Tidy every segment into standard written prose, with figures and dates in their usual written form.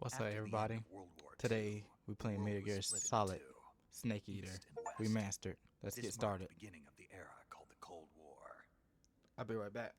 What's up, everybody? Today we playing Metal Gear Solid Snake Eater Remastered. Let's get started. Beginning of the era called the Cold War. I'll be right back.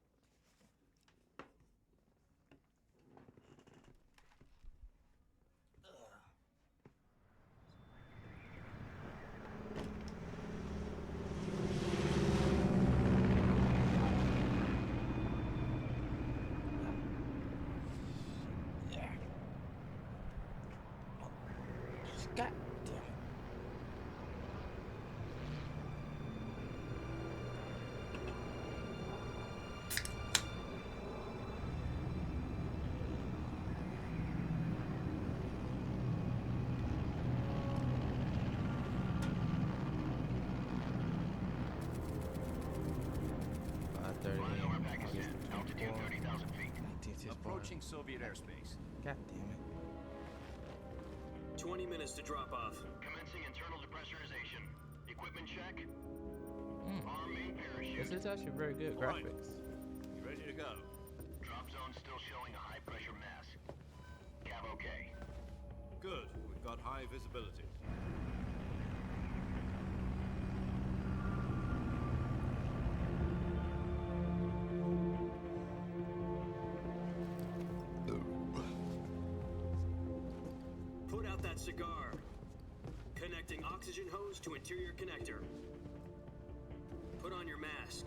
God damn it. Flying over Pakistan, altitude 30,000 feet. Approaching Soviet airspace. God damn it. 20 minutes to drop off. Commencing internal depressurization. Equipment check. Arm main parachute. This is actually very good Alright. graphics. You ready to go? Drop zone still showing a high pressure mass. Cav okay. Good. We've got high visibility. Put out that cigar. Connecting oxygen hose to interior connector. Put on your mask.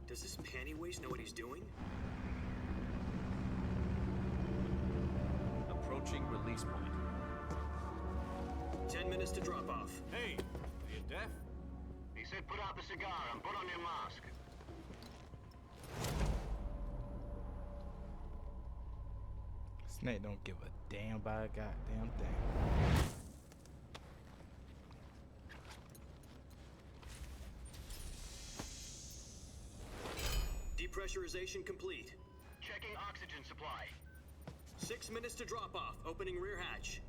Does this panty waste know what he's doing? Approaching release point. 10 minutes to drop off. Hey, are you deaf? He said put out the cigar and put on your mask. Snake don't give a damn about a goddamn thing. Depressurization complete. Checking oxygen supply. 6 minutes to drop off. Opening rear hatch.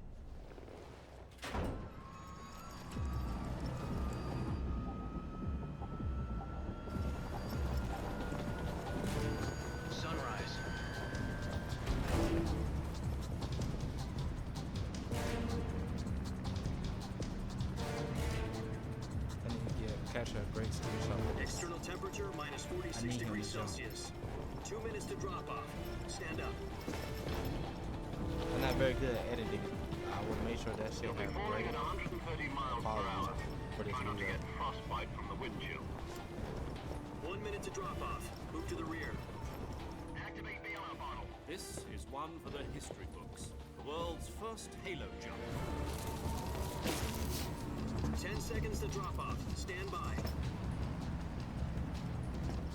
Sunrise. I need to catch a great speed shuttle. External temperature minus I 46 need him degrees to jump. Celsius. 2 minutes to drop off. Stand up. I'm not very good at editing. I will make sure that shit You'll be has falling great at 130 miles per quality hour. for this Try not to video. get frostbite from the wind chill. 1 minute to drop off. Move to the rear. Activate the alarm bottle. This is one for the history books. The world's first Halo jump. 10 seconds to drop off. Stand by.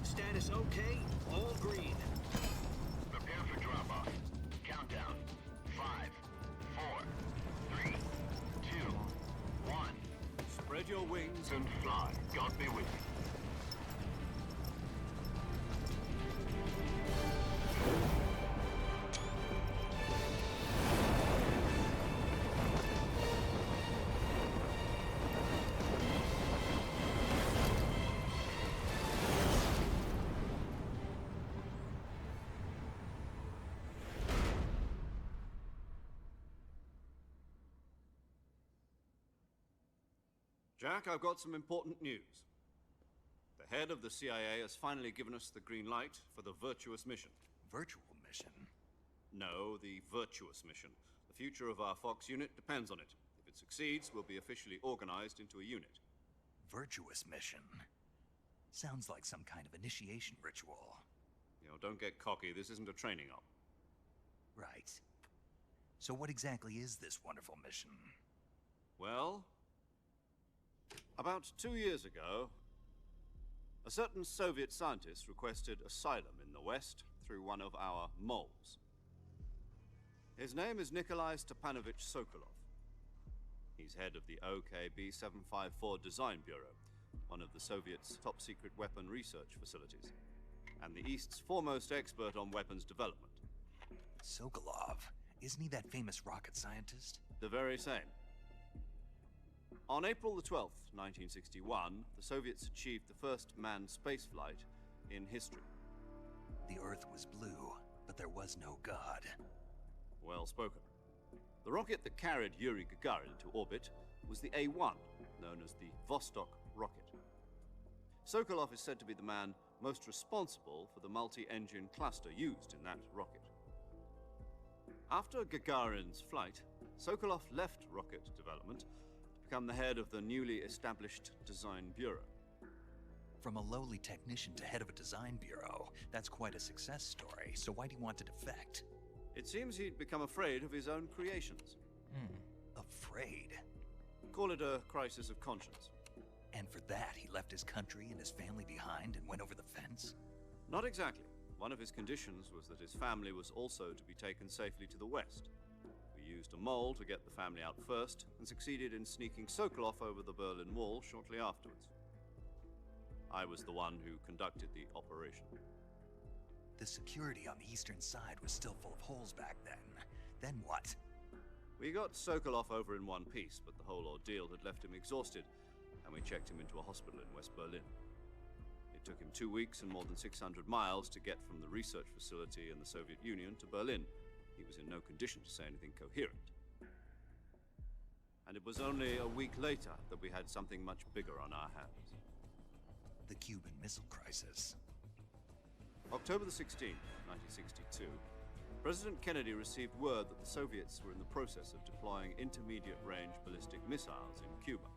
Status okay. All green. Prepare for drop off. Countdown. 5, 4, 3, 2, 1. Spread your wings And fly. God be with you. Jack, I've got some important news. The head of the CIA has finally given us the green light for the virtuous mission. Virtual mission. No, the virtuous mission. The future of our Fox unit depends on it. If it succeeds, we'll be officially organized into a unit. Virtuous mission. Sounds like some kind of initiation ritual. You know, don't get cocky. This isn't a training op. Right. So what exactly is this wonderful mission? Well, about 2 years ago, a certain Soviet scientist requested asylum in the West through one of our moles. His name is Nikolai Stepanovich Sokolov. He's head of the OKB 754 Design Bureau, one of the Soviets' top-secret weapon research facilities, and the East's foremost expert on weapons development. Sokolov. Isn't he that famous rocket scientist? The very same. On April the 12th, 1961, the Soviets achieved the first manned spaceflight in history. The Earth was blue, but there was no God. Well spoken. The rocket that carried Yuri Gagarin into orbit was the A-1, known as the Vostok rocket. Sokolov is said to be the man most responsible for the multi-engine cluster used in that rocket. After Gagarin's flight, Sokolov left rocket development to become the head of the newly established Design Bureau. From a lowly technician to head of a design bureau, that's quite a success story, so why do you want to defect? It seems he'd become afraid of his own creations. Afraid? Call it a crisis of conscience. And for that, he left his country and his family behind and went over the fence? Not exactly. One of his conditions was that his family was also to be taken safely to the west. We used a mole to get the family out first, and succeeded in sneaking Sokolov over the Berlin Wall shortly afterwards. I was the one who conducted the operation. The security on the eastern side was still full of holes back then. Then what? We got Sokolov over in one piece, but the whole ordeal had left him exhausted, and we checked him into a hospital in West Berlin. It took him 2 weeks and more than 600 miles to get from the research facility in the Soviet Union to Berlin. He was in no condition to say anything coherent. And it was only a week later that we had something much bigger on our hands. The Cuban Missile Crisis. October the 16th, 1962, President Kennedy received word that the Soviets were in the process of deploying intermediate-range ballistic missiles in Cuba.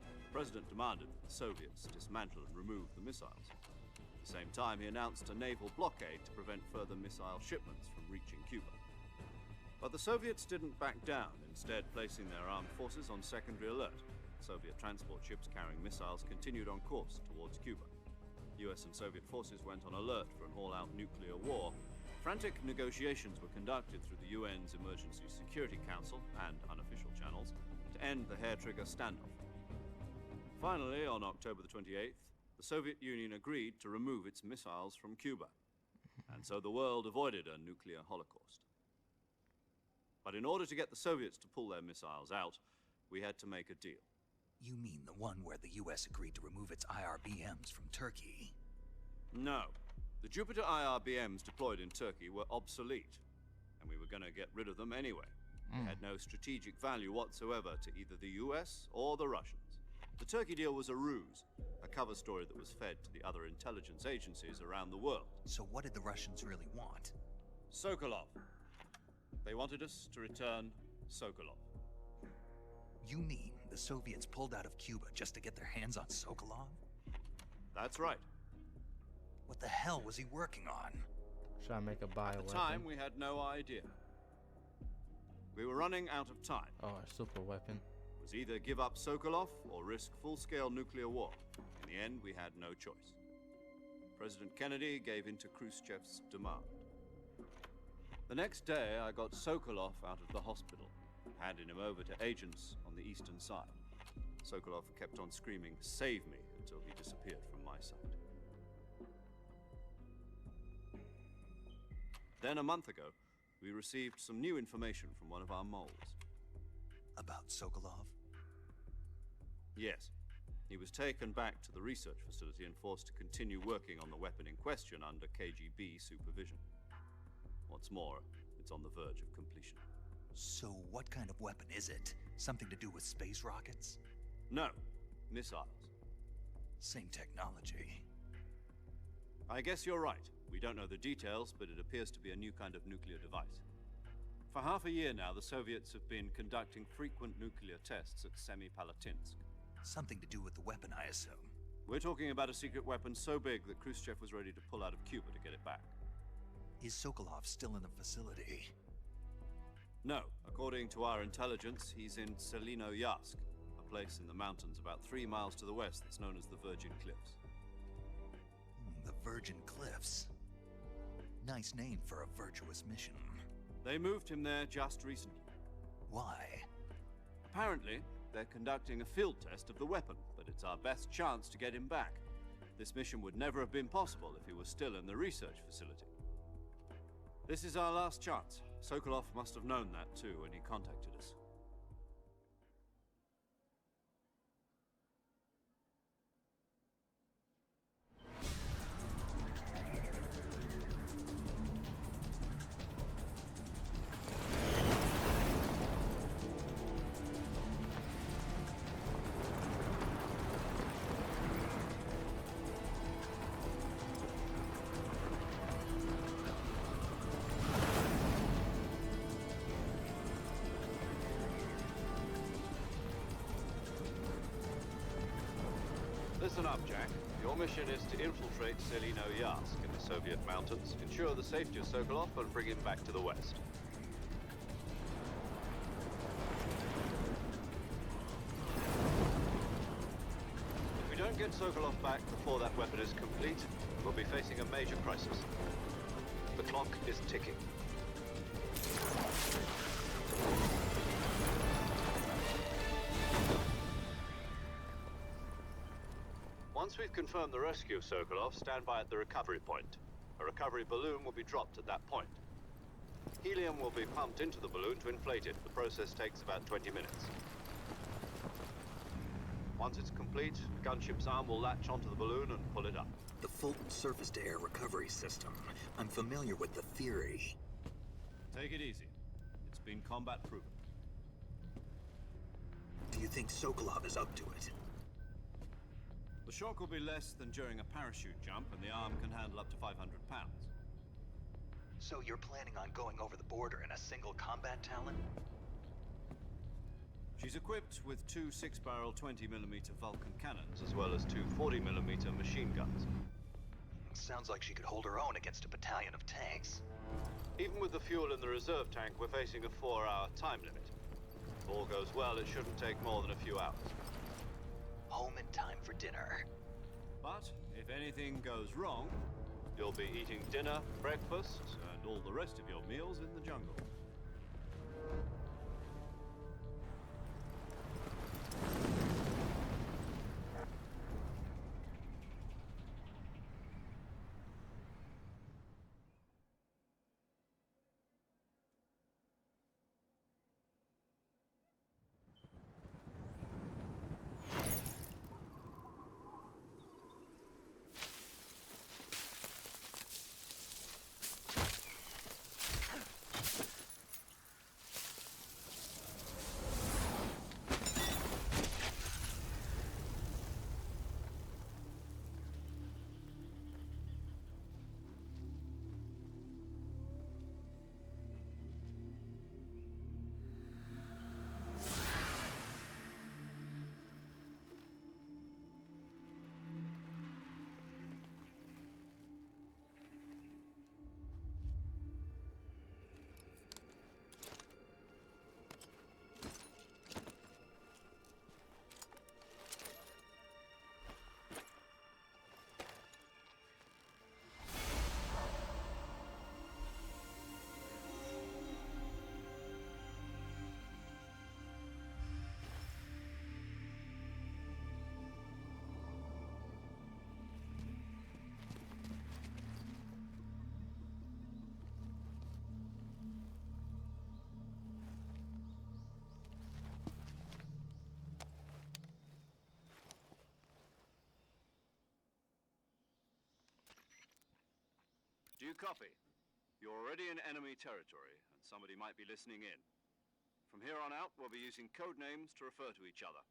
The President demanded that the Soviets dismantle and remove the missiles. At the same time, he announced a naval blockade to prevent further missile shipments from reaching Cuba. But the Soviets didn't back down, instead placing their armed forces on secondary alert. Soviet transport ships carrying missiles continued on course towards Cuba. US and Soviet forces went on alert for an all-out nuclear war. Frantic negotiations were conducted through the UN's Emergency Security Council and unofficial channels to end the hair-trigger standoff. Finally, on October the 28th, the Soviet Union agreed to remove its missiles from Cuba, and so the world avoided a nuclear holocaust. But in order to get the Soviets to pull their missiles out, we had to make a deal. You mean the one where the US agreed to remove its IRBMs from Turkey? No. The Jupiter IRBMs deployed in Turkey were obsolete, and we were going to get rid of them anyway. They had no strategic value whatsoever to either the US or the Russians. The Turkey deal was a ruse, a cover story that was fed to the other intelligence agencies around the world. So what did the Russians really want? Sokolov. They wanted us to return Sokolov. You mean the Soviets pulled out of Cuba just to get their hands on Sokolov? That's right. What the hell was he working on? Try to make a bioweapon. At the time, we had no idea. We were running out of time. Oh, a super weapon. It was either give up Sokolov or risk full-scale nuclear war. In the end, we had no choice. President Kennedy gave in to Khrushchev's demand. The next day, I got Sokolov out of the hospital, handing him over to agents on the eastern side. Sokolov kept on screaming, "Save me," until he disappeared from my sight. Then a month ago, we received some new information from one of our moles. About Sokolov? Yes. He was taken back to the research facility and forced to continue working on the weapon in question under KGB supervision. What's more, it's on the verge of completion. So what kind of weapon is it? Something to do with space rockets? No, missiles. Same technology. I guess you're right. We don't know the details, but it appears to be a new kind of nuclear device. For half a year now, the Soviets have been conducting frequent nuclear tests at Semipalatinsk. Something to do with the weapon, I assume. We're talking about a secret weapon so big that Khrushchev was ready to pull out of Cuba to get it back. Is Sokolov still in the facility? No. According to our intelligence, he's in Selino-Yarsk, a place in the mountains about 3 miles to the west that's known as the Virgin Cliffs. The Virgin Cliffs. Nice name for a virtuous mission. They moved him there just recently. Why? Apparently, they're conducting a field test of the weapon, but it's our best chance to get him back. This mission would never have been possible if he was still in the research facility. This is our last chance. Sokolov must have known that too when he contacted us. Listen up, Jack. Your mission is to infiltrate Selino Yask in the Soviet mountains, ensure the safety of Sokolov, and bring him back to the West. If we don't get Sokolov back before that weapon is complete, we'll be facing a major crisis. The clock is ticking. Once we've confirmed the rescue of Sokolov, stand by at the recovery point. A recovery balloon will be dropped at that point. Helium will be pumped into the balloon to inflate it. The process takes about 20 minutes. Once it's complete, the gunship's arm will latch onto the balloon and pull it up. The Fulton surface-to-air recovery system. I'm familiar with the theory. Take it easy. It's been combat proven. Do you think Sokolov is up to it? The shock will be less than during a parachute jump, and the arm can handle up to 500 pounds. So you're planning on going over the border in a single combat Talon? She's equipped with two 6-barrel 20mm Vulcan cannons, as well as two 40mm machine guns. Sounds like she could hold her own against a battalion of tanks. Even with the fuel in the reserve tank, we're facing a 4-hour time limit. If all goes well, it shouldn't take more than a few hours. Home in time for dinner. But if anything goes wrong, you'll be eating dinner, breakfast, and all the rest of your meals in the jungle. Do you copy? You're already in enemy territory, and somebody might be listening in. From here on out, we'll be using code names to refer to each other.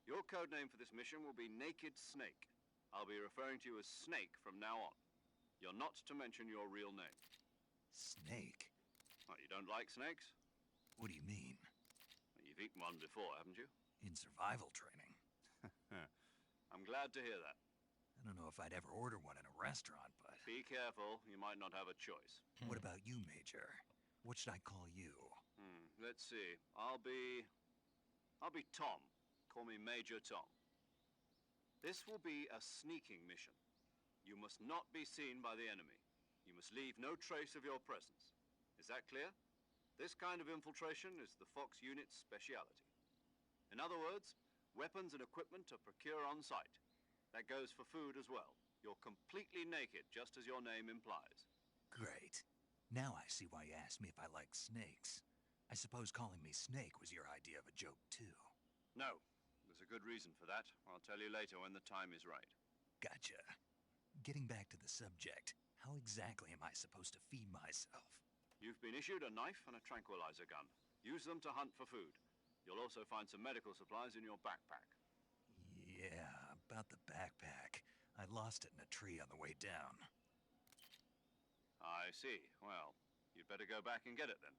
Your code name for this mission will be Naked Snake. I'll be referring to you as Snake from now on. You're not to mention your real name. Snake? What, you don't like snakes? What do you mean? Well, you've eaten one before, haven't you? In survival training. I'm glad to hear that. I don't know if I'd ever order one in a restaurant, but... Be careful, you might not have a choice. What about you, Major? What should I call you? Let's see. I'll be Tom. Call me Major Tom. This will be a sneaking mission. You must not be seen by the enemy. You must leave no trace of your presence. Is that clear? This kind of infiltration is the Fox unit's speciality. In other words, weapons and equipment are procured on site. That goes for food as well. You're completely naked, just as your name implies. Great. Now I see why you asked me if I like snakes. I suppose calling me Snake was your idea of a joke, too. No. There's a good reason for that. I'll tell you later when the time is right. Gotcha. Getting back to the subject, how exactly am I supposed to feed myself? You've been issued a knife and a tranquilizer gun. Use them to hunt for food. You'll also find some medical supplies in your backpack. Yeah, about the backpack. I lost it in a tree on the way down. I see. Well, you'd better go back and get it then.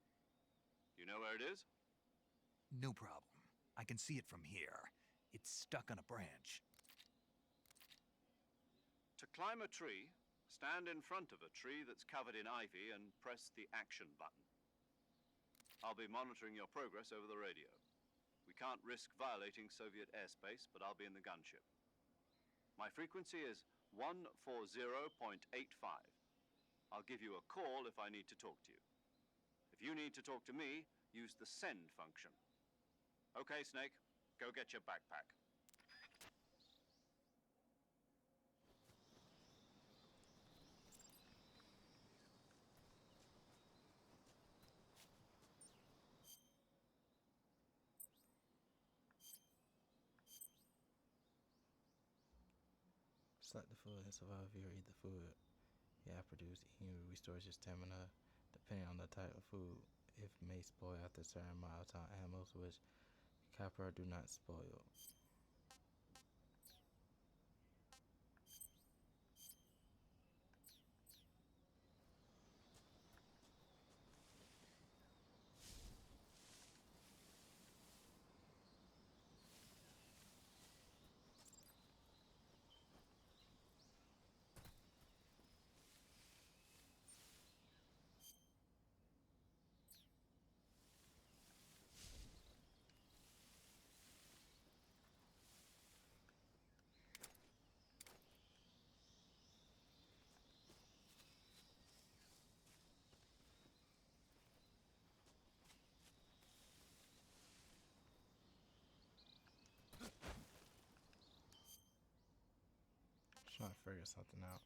You know where it is? No problem. I can see it from here. It's stuck on a branch. Climb a tree, stand in front of a tree that's covered in ivy, and press the action button. I'll be monitoring your progress over the radio. We can't risk violating Soviet airspace, but I'll be in the gunship. My frequency is 140.85. I'll give you a call if I need to talk to you. If you need to talk to me, use the send function. Okay, Snake, go get your backpack. Select the food and survival viewer, eat the food. Yeah, produce eating restores your stamina depending on the type of food. If may spoil after a certain amount of time, animals which copper do not spoil. Trying to figure something out.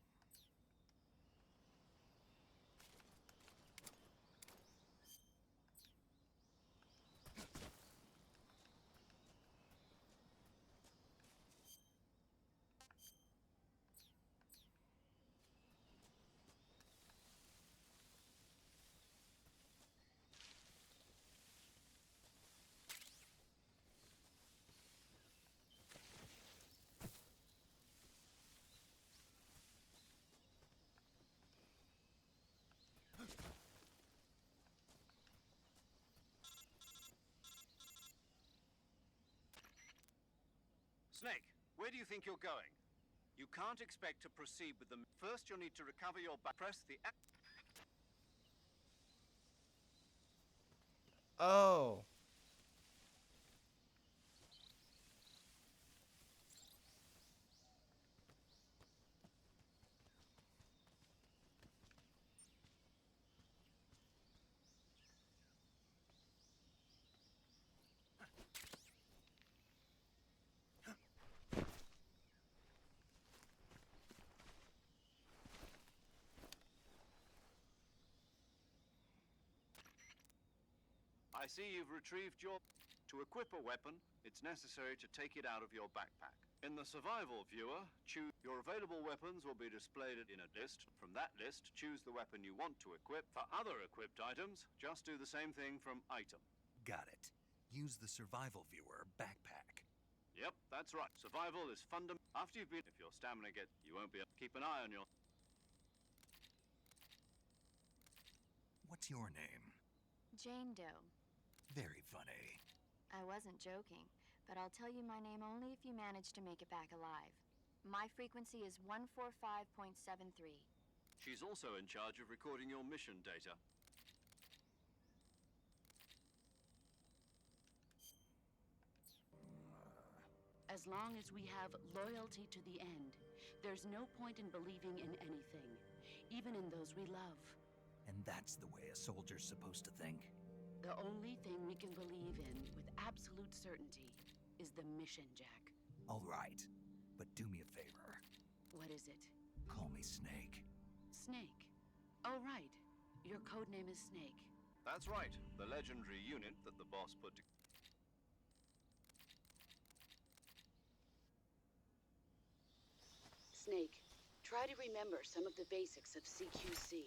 Snake, where do you think you're going? You can't expect to proceed with them. First, you'll need to recover your back. Press the... Oh! I see you've retrieved your... To equip a weapon, it's necessary to take it out of your backpack. In the survival viewer, choose your available weapons will be displayed in a list. From that list, choose the weapon you want to equip. For other equipped items, just do the same thing from item. Got it. Use the survival viewer backpack. Yep, that's right. Survival is fundamental. After you've been... If your stamina gets... You won't be able to keep an eye on your... What's your name? Jane Doe. Very funny. I wasn't joking, but I'll tell you my name only if you manage to make it back alive. My frequency is 145.73. She's also in charge of recording your mission data. As long as we have loyalty to the end, there's no point in believing in anything, even in those we love. And that's the way a soldier's supposed to think. The only thing we can believe in with absolute certainty is the mission, Jack. All right, but do me a favor. What is it? Call me Snake. Snake. Oh, right. Your code name is Snake. That's right, the legendary unit that the boss put together. Snake, try to remember some of the basics of CQC.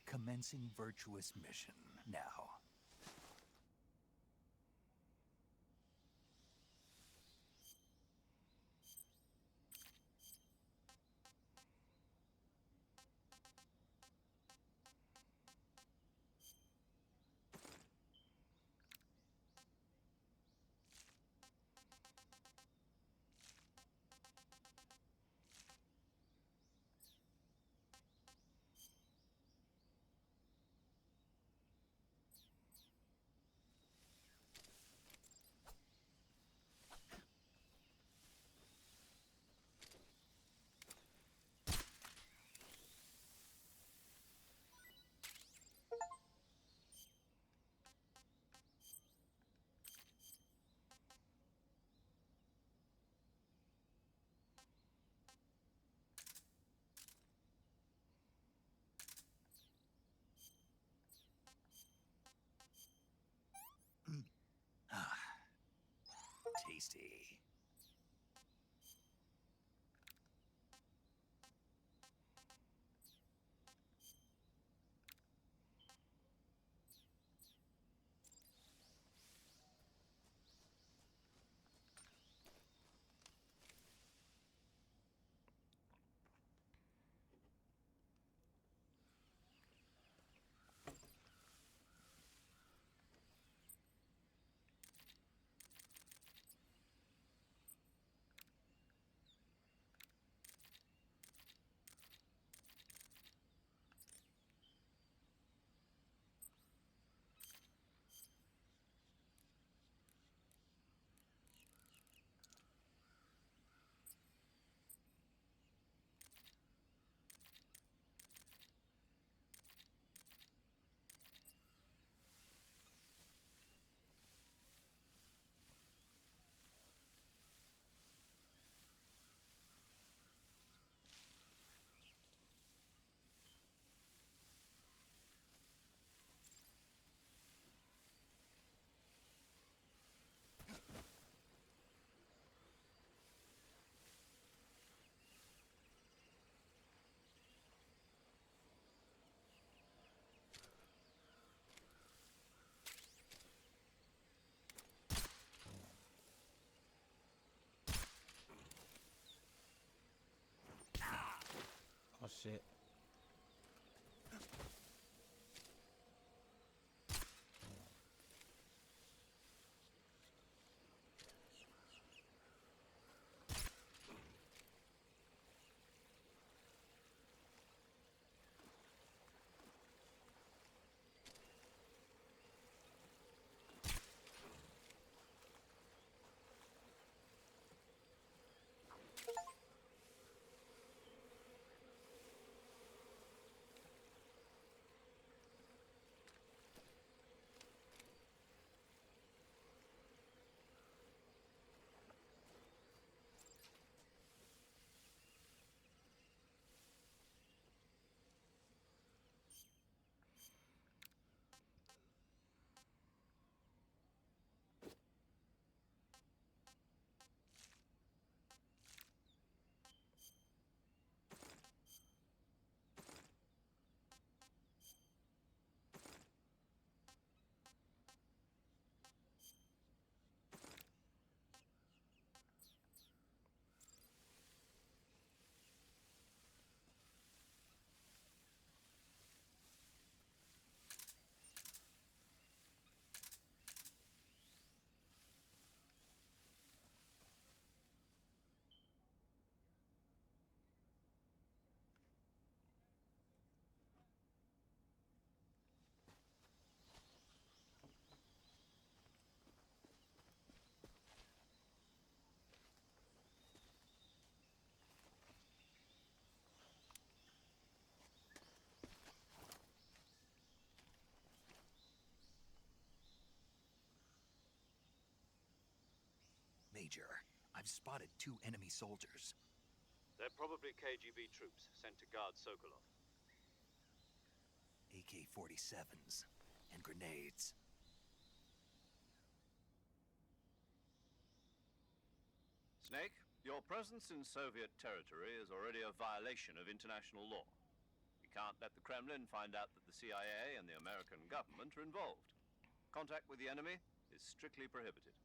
Commencing virtuous mission now. tasty. Oh shit. Major, I've spotted 2 enemy soldiers. They're probably KGB troops sent to guard Sokolov. AK-47s and grenades. Snake, your presence in Soviet territory is already a violation of international law. We can't let the Kremlin find out that the CIA and the American government are involved. Contact with the enemy is strictly prohibited.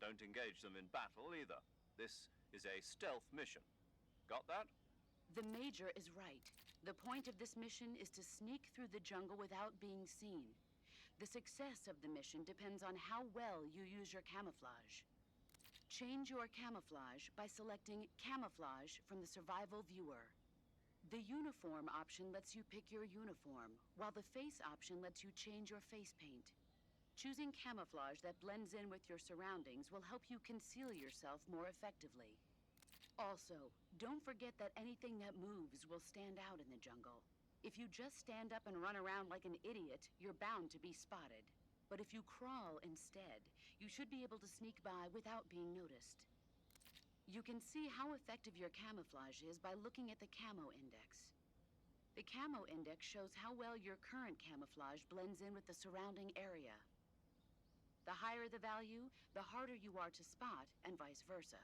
Don't engage them in battle either. This is a stealth mission. Got that? The Major is right. The point of this mission is to sneak through the jungle without being seen. The success of the mission depends on how well you use your camouflage. Change your camouflage by selecting Camouflage from the Survival Viewer. The Uniform option lets you pick your uniform, while the Face option lets you change your face paint. Choosing camouflage that blends in with your surroundings will help you conceal yourself more effectively. Also, don't forget that anything that moves will stand out in the jungle. If you just stand up and run around like an idiot, you're bound to be spotted. But if you crawl instead, you should be able to sneak by without being noticed. You can see how effective your camouflage is by looking at the Camo Index. The Camo Index shows how well your current camouflage blends in with the surrounding area. The higher the value, the harder you are to spot, and vice versa.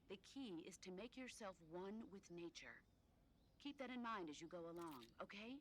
The key is to make yourself one with nature. Keep that in mind as you go along, okay?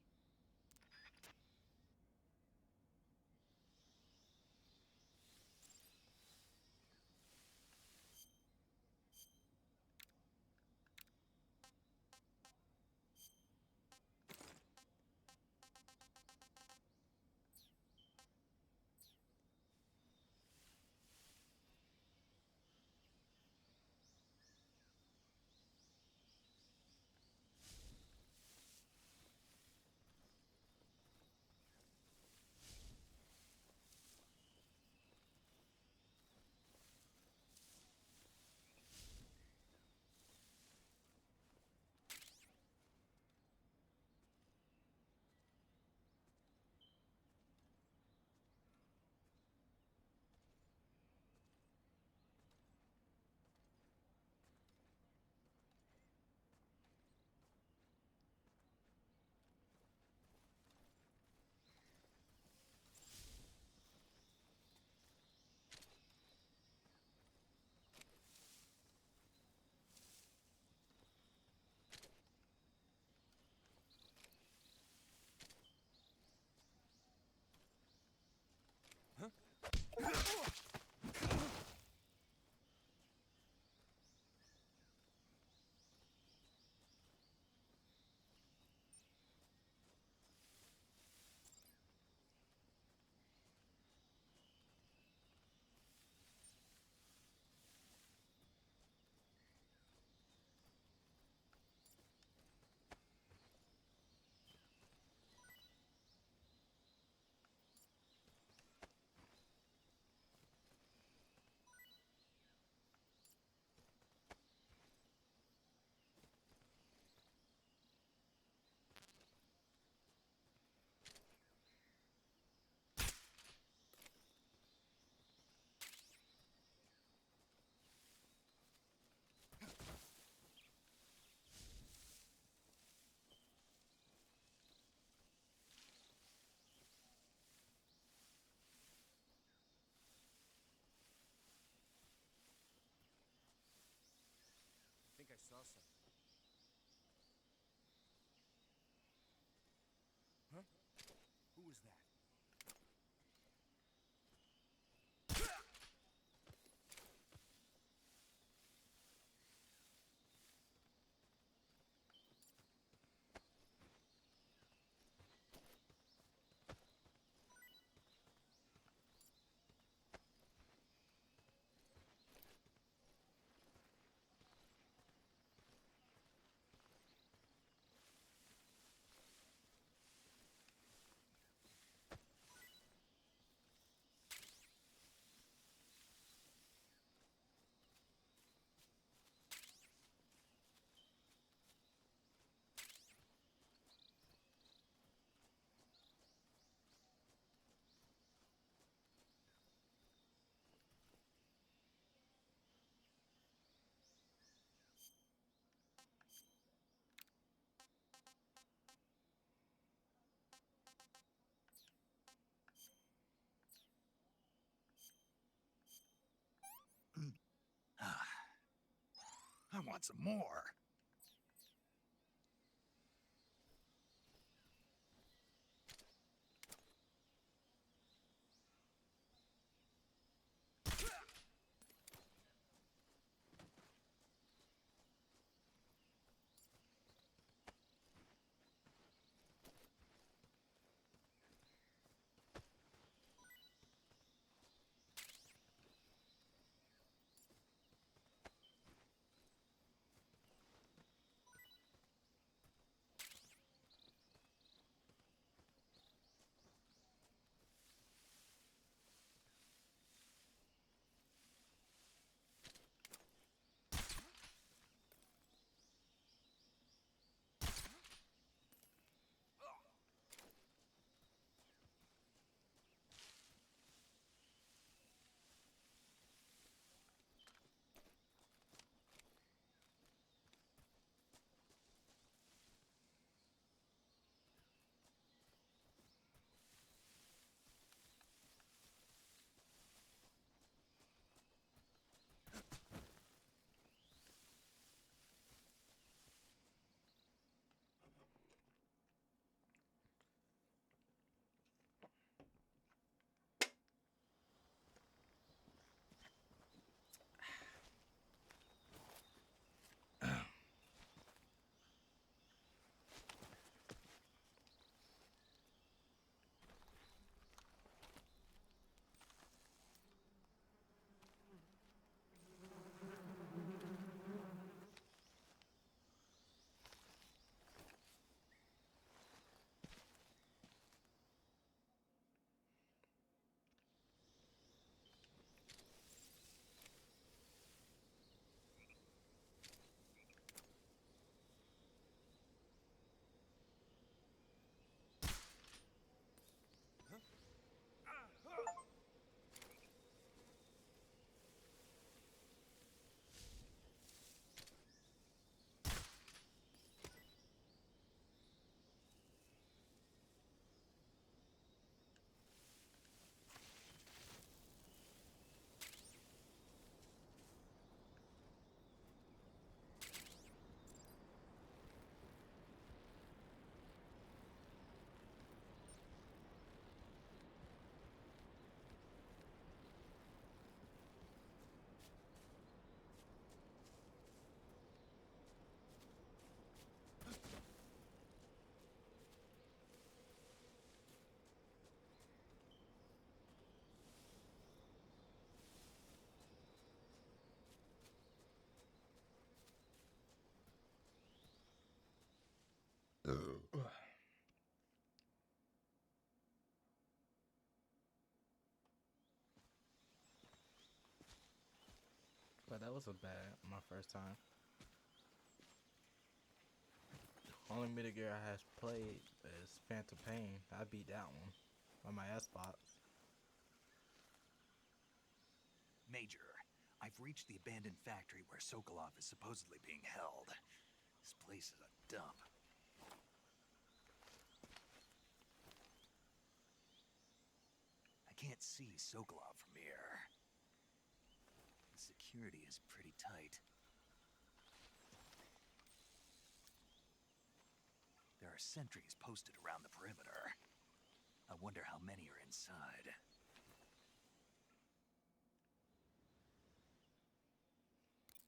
I think I saw something. Huh? Who was that? I want some more. But that was a bad my first time. Only Metal Gear I have played is Phantom Pain. I beat that one on my Xbox. Major, I've reached the abandoned factory where Sokolov is supposedly being held. This place is a dump. I can't see Sokolov from here. The security is pretty tight. There are sentries posted around the perimeter. I wonder how many are inside.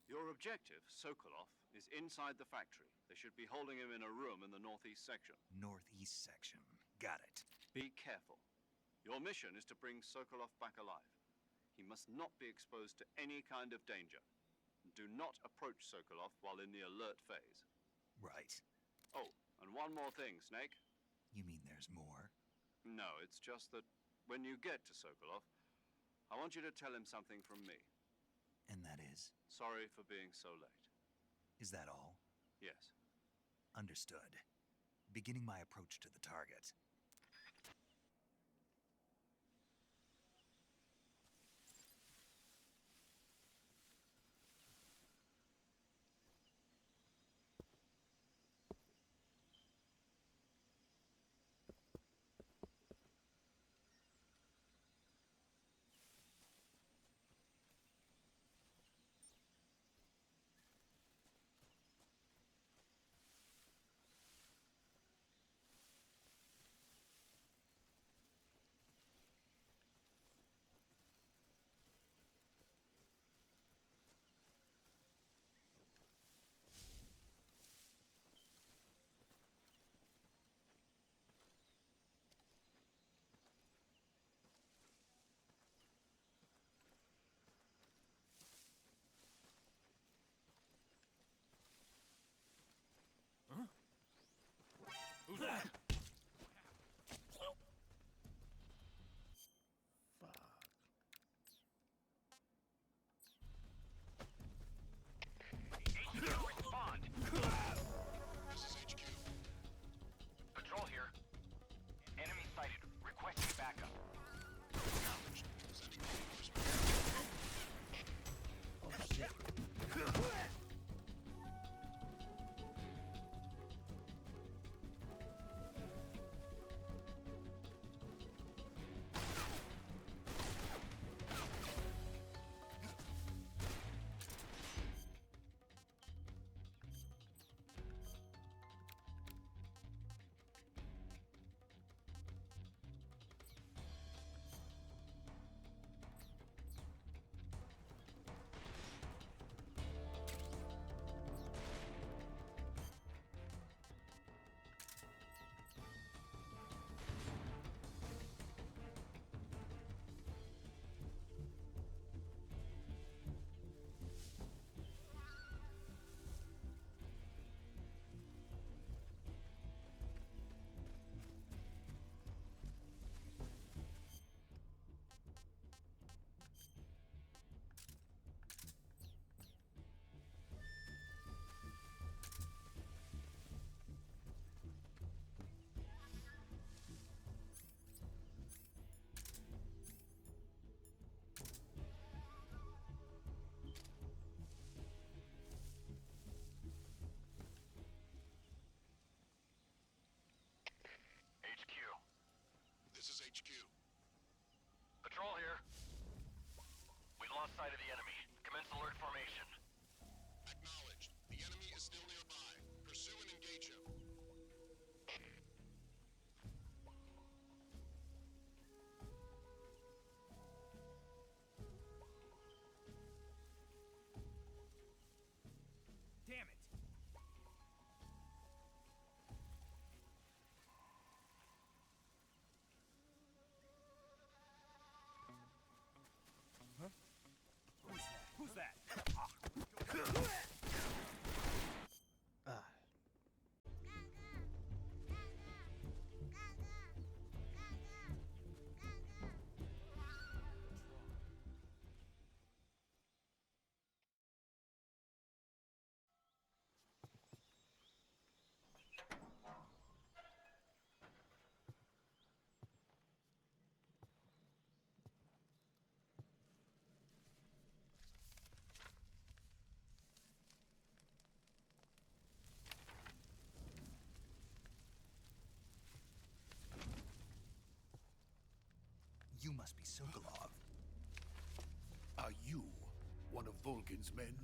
Your objective, Sokolov, is inside the factory. They should be holding him in a room in the northeast section. Northeast section. Got it. Be careful. Your mission is to bring Sokolov back alive. He must not be exposed to any kind of danger. Do not approach Sokolov while in the alert phase. Right. Oh, and one more thing, Snake. You mean there's more? No, it's just that when you get to Sokolov, I want you to tell him something from me. And that is? Sorry for being so late. Is that all? Yes. Understood. Beginning my approach to the target. must be Sokolov. Are you one of Volgin's men?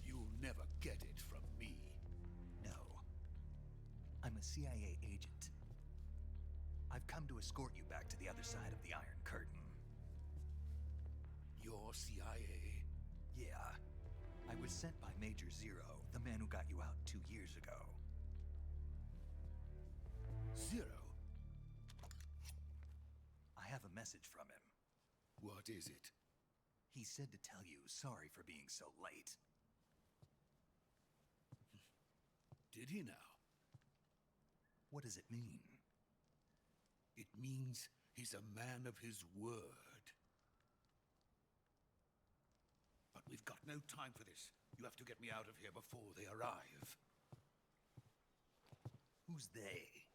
You'll never get it from me. No. I'm a CIA agent. I've come to escort you back to the other side of the Iron Curtain. You're CIA? Yeah. I was sent by Major Zero, the man who got you out 2 years ago. Zero? I have a message from him. What is it? He said to tell you sorry for being so late. Did he now? What does it mean? It means he's a man of his word. But we've got no time for this. You have to get me out of here before they arrive. Who's they?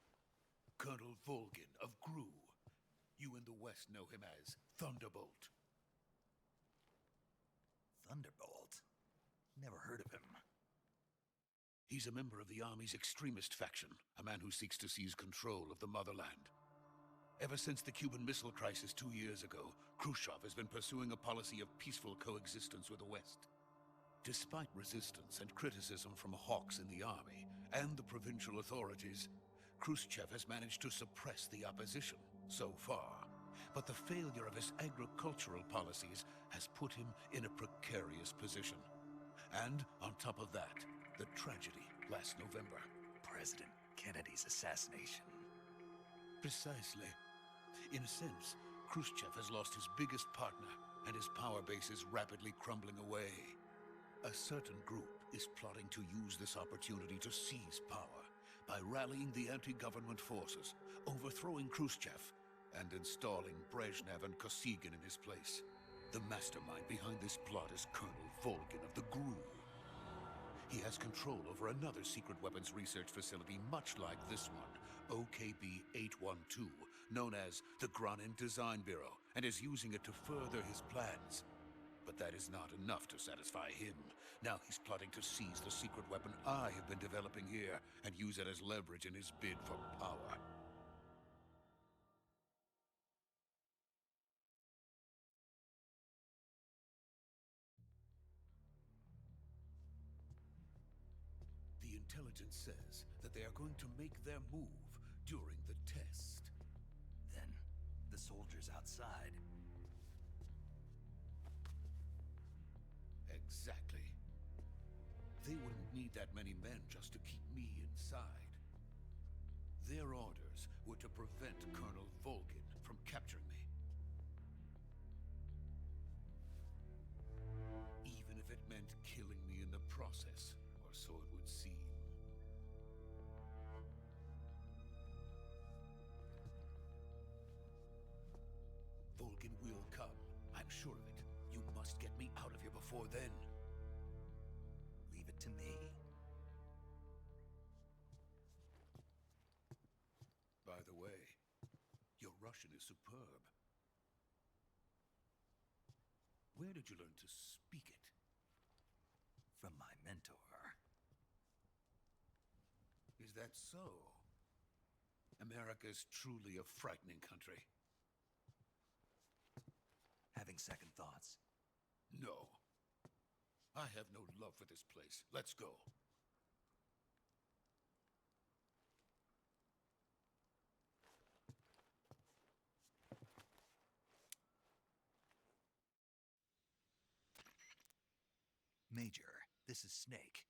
Colonel Volgin of GRU. You in the West know him as Thunderbolt. Thunderbolt? Never heard of him. He's a member of the Army's extremist faction, a man who seeks to seize control of the motherland. Ever since the Cuban Missile Crisis 2 years ago, Khrushchev has been pursuing a policy of peaceful coexistence with the West. Despite resistance and criticism from hawks in the army and the provincial authorities, Khrushchev has managed to suppress the opposition so far. But the failure of his agricultural policies has put him in a precarious position. And on top of that, the tragedy last November. President Kennedy's assassination. Precisely. In a sense, Khrushchev has lost his biggest partner, and his power base is rapidly crumbling away. A certain group is plotting to use this opportunity to seize power by rallying the anti-government forces, overthrowing Khrushchev, and installing Brezhnev and Kosygin in his place. The mastermind behind this plot is Colonel Volgin of the GRU. He has control over another secret weapons research facility much like this one, OKB-812, known as the Granin Design Bureau, and is using it to further his plans. But that is not enough to satisfy him. Now he's plotting to seize the secret weapon I have been developing here and use it as leverage in his bid for power. The intelligence says that they are going to make their move during the test. Then, the soldiers outside. Exactly. They wouldn't need that many men just to keep me inside. Their orders were to prevent Colonel Volgin from capturing me. Even if it meant killing me in the process, or so it would seem. Volgin will come. I'm sure of it. You must get me out of here before then. Leave it to me. By the way, your Russian is superb. Where did you learn to speak it? From my mentor. Is that so? America's truly a frightening country. Having second thoughts? No. I have no love for this place. Let's go. Major, this is Snake.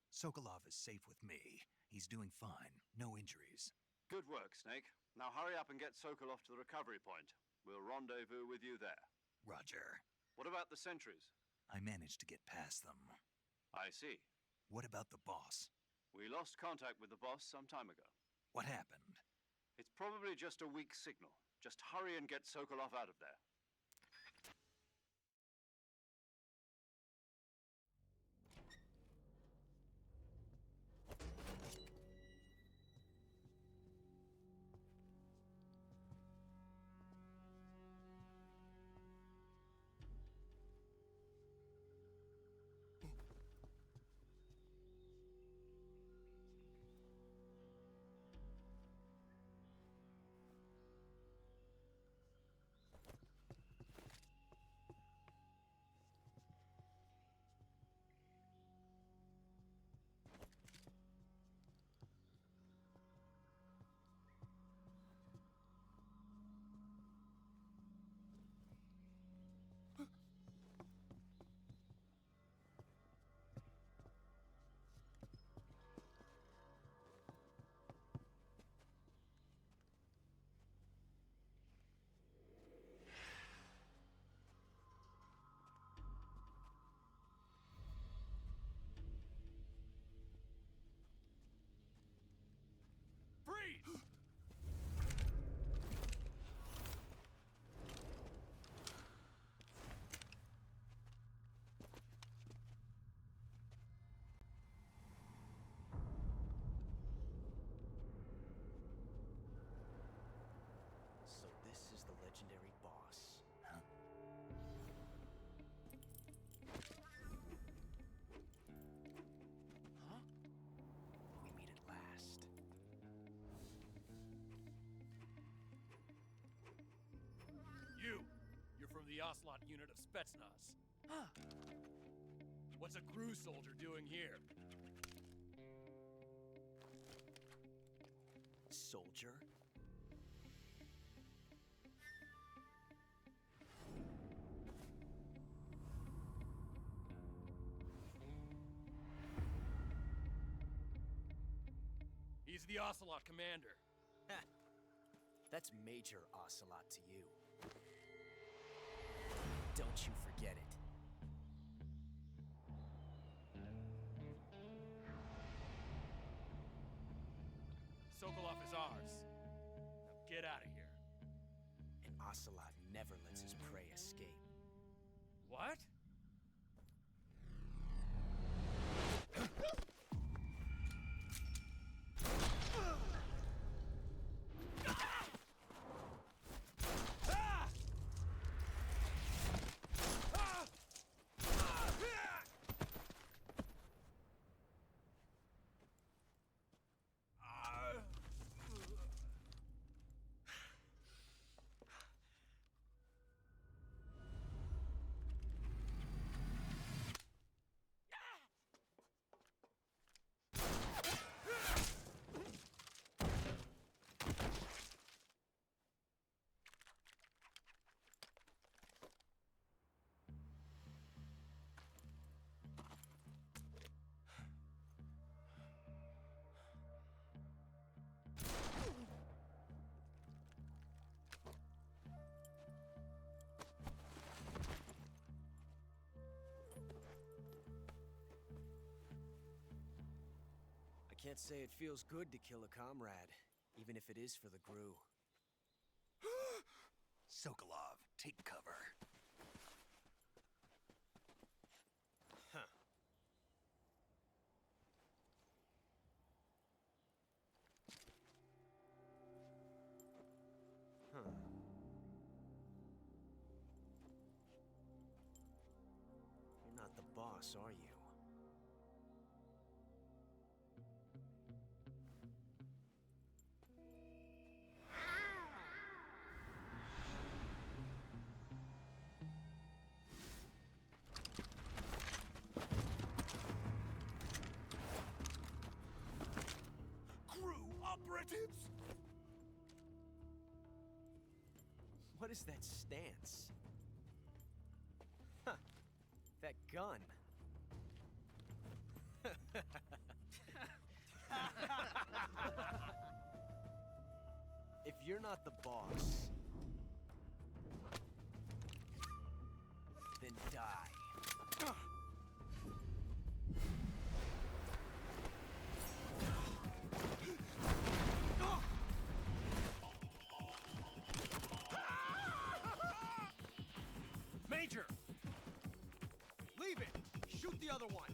Sokolov is safe with me. He's doing fine. No injuries. Good work, Snake. Now hurry up and get Sokolov to the recovery point. We'll rendezvous with you there. Roger. What about the sentries? I managed to get past them. I see. What about the boss? We lost contact with the boss some time ago. What happened? It's probably just a weak signal. Just hurry and get Sokolov out of there. the Ocelot unit of Spetsnaz. What's a GRU soldier doing here? Soldier? He's the Ocelot commander. That's Major Ocelot to you. Don't you forget it. Sokolov is ours. Now get out of here. And Ocelot never lets his prey escape. What? I can't say it feels good to kill a comrade, even if it is for the GRU. Sokolov, take cover. Huh. Huh. You're not the boss, are you? Operatives? What is that stance? Huh. That gun. If you're not the boss, then die. Major! Leave it! Shoot the other one!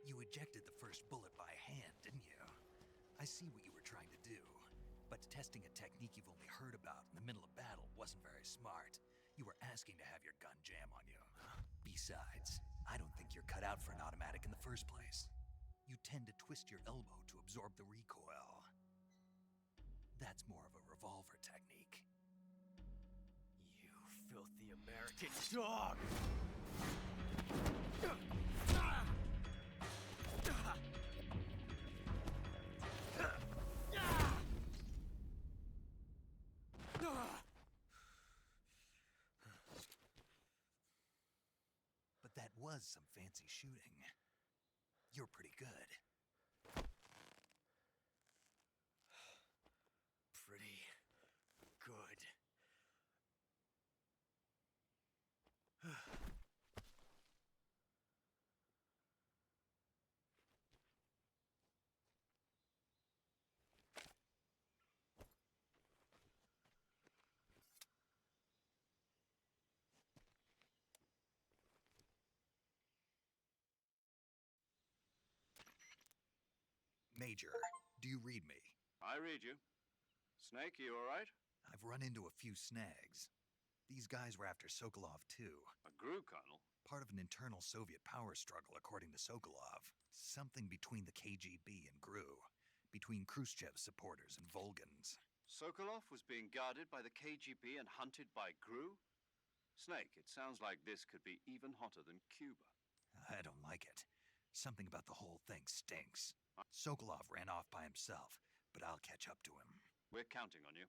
You ejected the first bullet by hand, didn't you? I see what you were trying to do. But testing a technique you've only heard about in the middle of battle wasn't very smart. You were asking to have your gun jam on you. Besides, I don't think you're cut out for an automatic in the first place. You tend to twist your elbow to absorb the recoil. That's more of a revolver technique. You filthy American dog! was some fancy shooting. You're pretty good. Pretty good. Major, do you read me? I read you. Snake, you all right? I've run into a few snags. These guys were after Sokolov, too. A GRU colonel? Part of an internal Soviet power struggle, according to Sokolov. Something between the KGB and GRU. Between Khrushchev's supporters and Volgans. Sokolov was being guarded by the KGB and hunted by GRU? Snake, it sounds like this could be even hotter than Cuba. I don't like it. Something about the whole thing stinks. Sokolov ran off by himself, but I'll catch up to him. We're counting on you.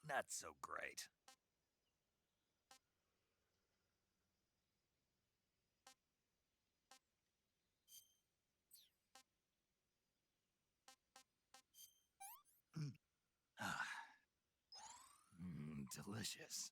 Not so great. Delicious.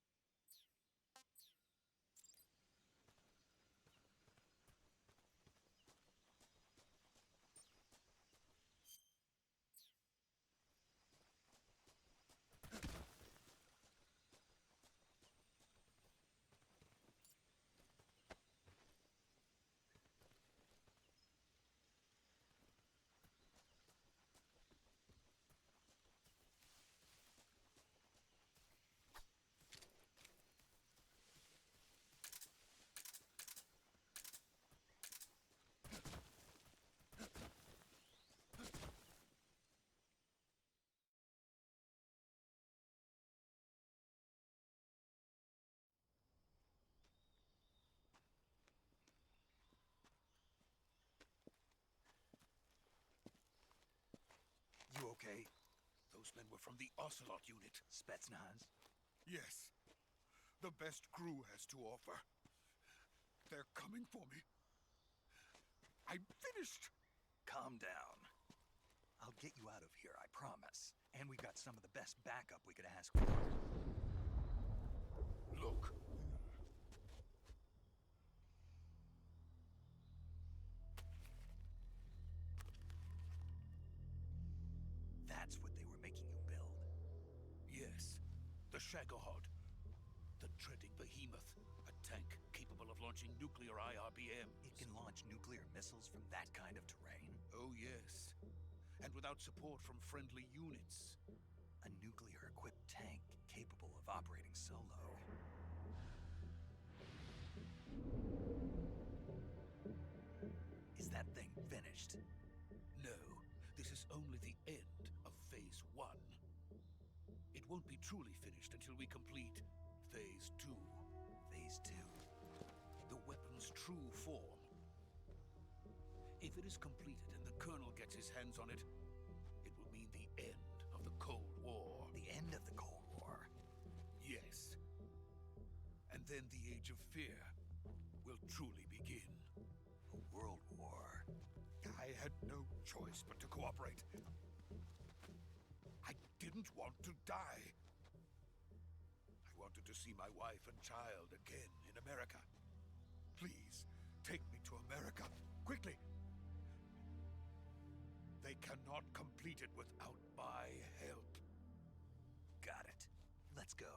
You okay? Those men were from the Ocelot unit. Spetsnaz? Yes. The best GRU has to offer. They're coming for me. I'm finished. Calm down. I'll get you out of here, I promise. And we've got some of the best backup we could ask for. Look. That's what they were making you build? Yes. The Shagohod. The dreading behemoth. A tank capable of launching nuclear IRBMs. It can launch nuclear missiles from that kind of terrain? Oh, yes. And without support from friendly units. A nuclear-equipped tank capable of operating solo. Is that thing finished? No. This is only the end of Phase 1. It won't be truly finished until we complete Phase 2. Phase 2? The weapon's true form. If it is completed and the Colonel gets his hands on it, it will mean the end of the Cold War. The end of the Cold War? Yes. And then the Age of Fear will truly begin. A world war? I had no choice but to cooperate. I didn't want to die. I wanted to see my wife and child again in America. Please, take me to America, quickly. They cannot complete it without my help. Got it. Let's go.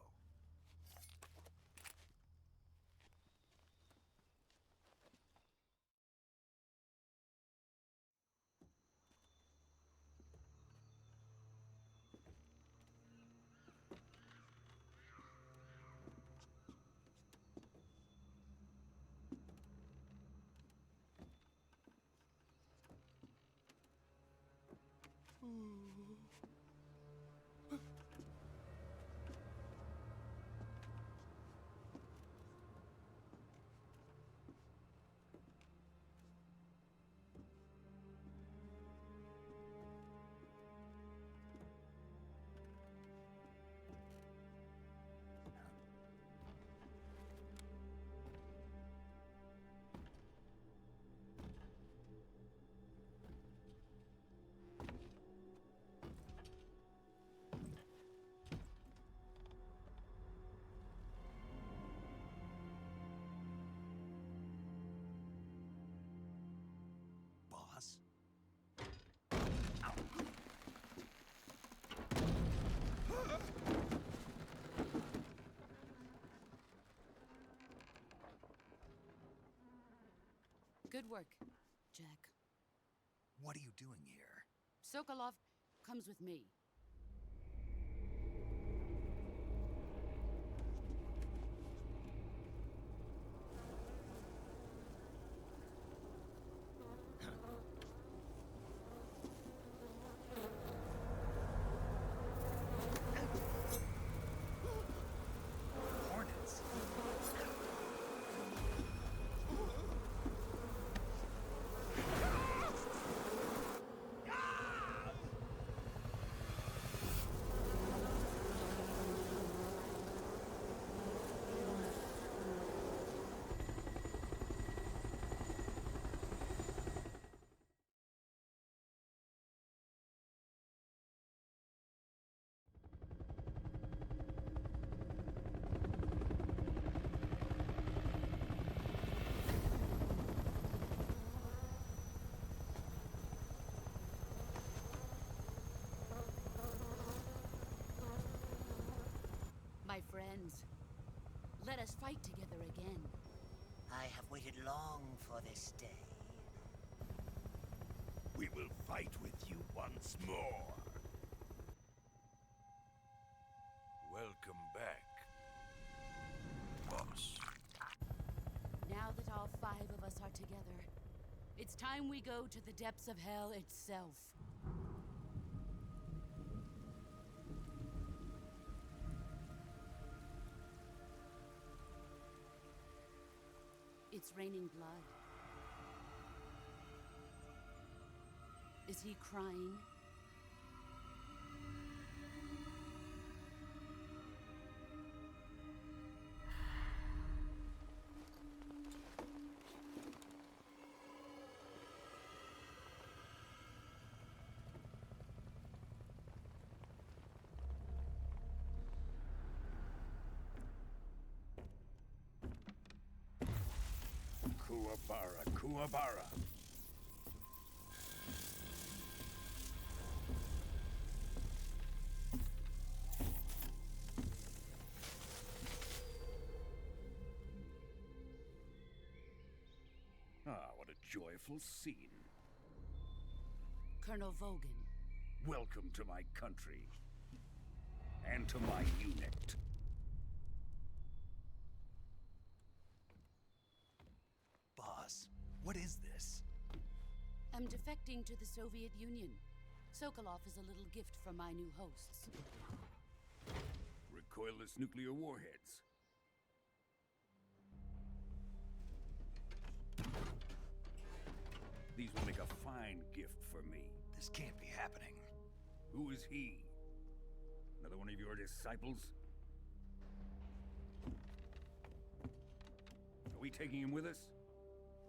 Boss? Good work, Jack. What are you doing here? Sokolov comes with me. Hornets? My friends, let us fight together again. I have waited long for this day. We will fight with you once more. Welcome back, boss. Now that all 5 of us are together, it's time we go to the depths of hell itself. It's raining blood. Is he crying? Kuwabara, Kuwabara. Ah, what a joyful scene. Colonel Vogan. Welcome to my country. And to my unit. Boss, what is this? I'm defecting to the Soviet Union. Sokolov is a little gift from my new hosts. Recoilless nuclear warheads. These will make a fine gift for me. This can't be happening. Who is he? Another one of your disciples? Are we taking him with us?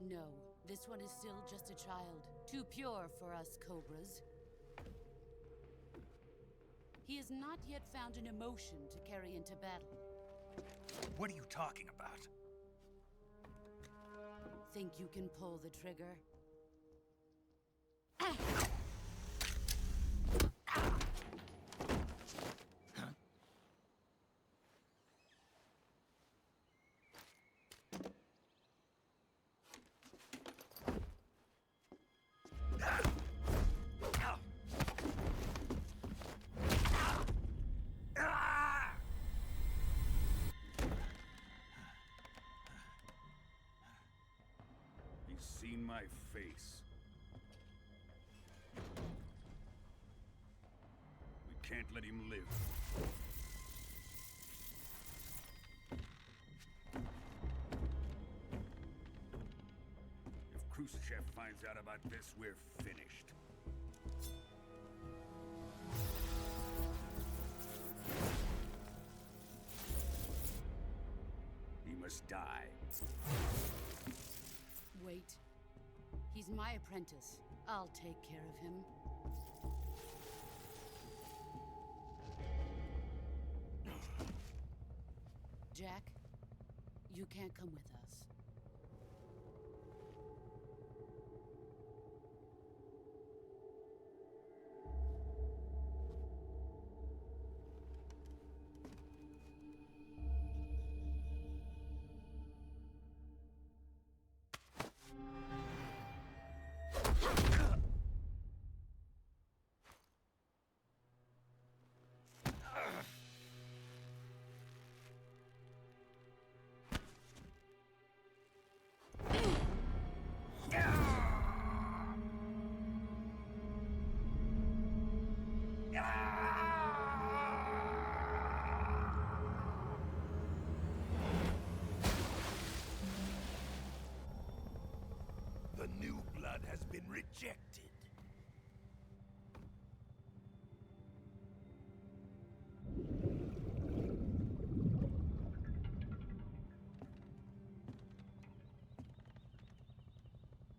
No, this one is still just a child. Too pure for us Cobras. He has not yet found an emotion to carry into battle. What are you talking about? Think you can pull the trigger? He's seen my face. can't let him live. If Khrushchev finds out about this, we're finished. He must die. Wait. He's my apprentice. I'll take care of him. Jack, you can't come with us. The new blood has been rejected.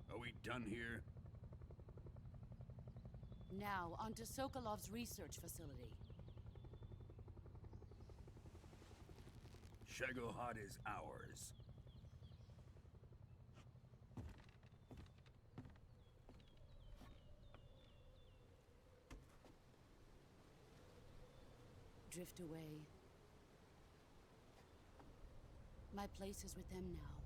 Are we done here? Now, onto Sokolov's research facility. Shagohod is ours. Drift away. My place is with them now.